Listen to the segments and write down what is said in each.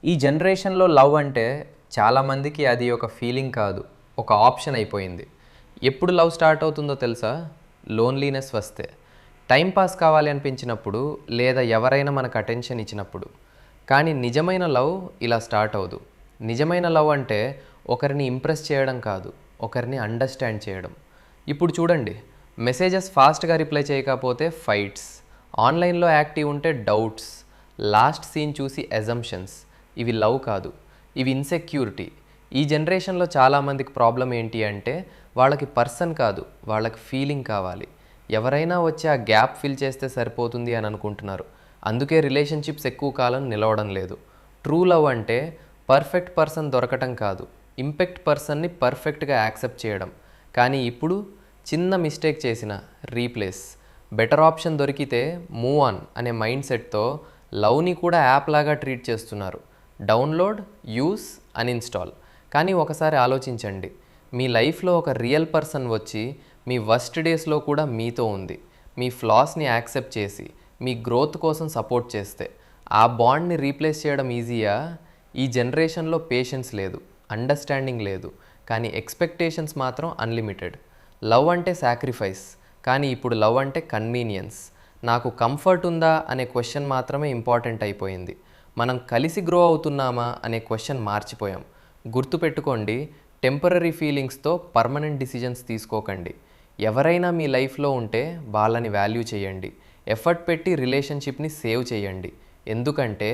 ఈ జనరేషన్లో లవ్ అంటే చాలామందికి అది ఒక ఫీలింగ్ కాదు, ఒక ఆప్షన్ అయిపోయింది. ఎప్పుడు లవ్ స్టార్ట్ అవుతుందో తెలుసా? లోన్లీనెస్ వస్తే, టైం పాస్ కావాలి అనిపించినప్పుడు, లేదా ఎవరైనా మనకు అటెన్షన్ ఇచ్చినప్పుడు. కానీ నిజమైన లవ్ ఇలా స్టార్ట్ అవ్వదు. నిజమైన లవ్ అంటే ఒకరిని ఇంప్రెస్ చేయడం కాదు, ఒకరిని అండర్స్టాండ్ చేయడం. ఇప్పుడు చూడండి, మెసేజెస్ ఫాస్ట్గా రిప్లై చేయకపోతే ఫైట్స్, ఆన్లైన్లో యాక్టివ్ ఉంటే డౌట్స్, లాస్ట్ సీన్ చూసి అజంప్షన్స్. ఇవి లవ్ కాదు, ఇవి ఇన్సెక్యూరిటీ. ఈ జనరేషన్లో చాలామందికి ప్రాబ్లం ఏంటి అంటే వాళ్ళకి పర్సన్ కాదు, వాళ్ళకి ఫీలింగ్ కావాలి. ఎవరైనా వచ్చి ఆ గ్యాప్ ఫిల్ చేస్తే సరిపోతుంది అని అనుకుంటున్నారు. అందుకే రిలేషన్షిప్స్ ఎక్కువ కాలం నిలవడం లేదు. ట్రూ లవ్ అంటే పర్ఫెక్ట్ పర్సన్ దొరకటం కాదు, ఇంపెక్ట్ పర్సన్ని పర్ఫెక్ట్గా యాక్సెప్ట్ చేయడం. కానీ ఇప్పుడు చిన్న మిస్టేక్ చేసిన రీప్లేస్, బెటర్ ఆప్షన్ దొరికితే మూవ్ ఆన్ అనే మైండ్ సెట్తో లవ్ని కూడా యాప్ లాగా ట్రీట్ చేస్తున్నారు. Download, use, uninstall. కానీ ఒకసారి ఆలోచించండి, మీ లైఫ్లో ఒక రియల్ పర్సన్ వచ్చి మీ వర్స్ట్ డేస్లో కూడా మీతో ఉంది, మీ ఫ్లాస్ని యాక్సెప్ట్ చేసి మీ గ్రోత్ కోసం సపోర్ట్ చేస్తే, ఆ బాండ్ని రీప్లేస్ చేయడం ఈజీయా? ఈ జనరేషన్లో పేషెన్స్ లేదు, అండర్స్టాండింగ్ లేదు, కానీ ఎక్స్పెక్టేషన్స్ మాత్రం అన్లిమిటెడ్. లవ్ అంటే సాక్రిఫైస్, కానీ ఇప్పుడు లవ్ అంటే కన్వీనియన్స్. నాకు కంఫర్ట్ ఉందా అనే క్వశ్చన్ మాత్రమే ఇంపార్టెంట్ అయిపోయింది. మనం కలిసి గ్రో అవుతున్నామా అనే క్వశ్చన్ మార్చిపోయాం. గుర్తుపెట్టుకోండి, టెంపరరీ ఫీలింగ్స్తో పర్మనెంట్ డిసిజన్స్ తీసుకోకండి. ఎవరైనా మీ లైఫ్లో ఉంటే వాళ్ళని వాల్యూ చేయండి, ఎఫర్ట్ పెట్టి రిలేషన్షిప్ని సేవ్ చేయండి. ఎందుకంటే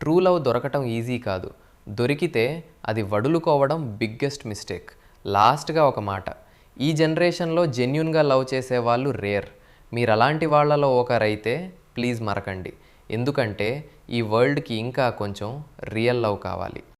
ట్రూ లవ్ దొరకటం ఈజీ కాదు, దొరికితే అది వదులుకోవడం బిగ్గెస్ట్ మిస్టేక్. లాస్ట్గా ఒక మాట, ఈ జనరేషన్లో జెన్యున్గా లవ్ చేసే వాళ్ళు రేర్. మీరు అలాంటి వాళ్ళలో ఒకరైతే ప్లీజ్ మరకండి. ఎందుకంటే ఈ వరల్డ్కి ఇంకా కొంచెం రియల్ లవ్ కావాలి.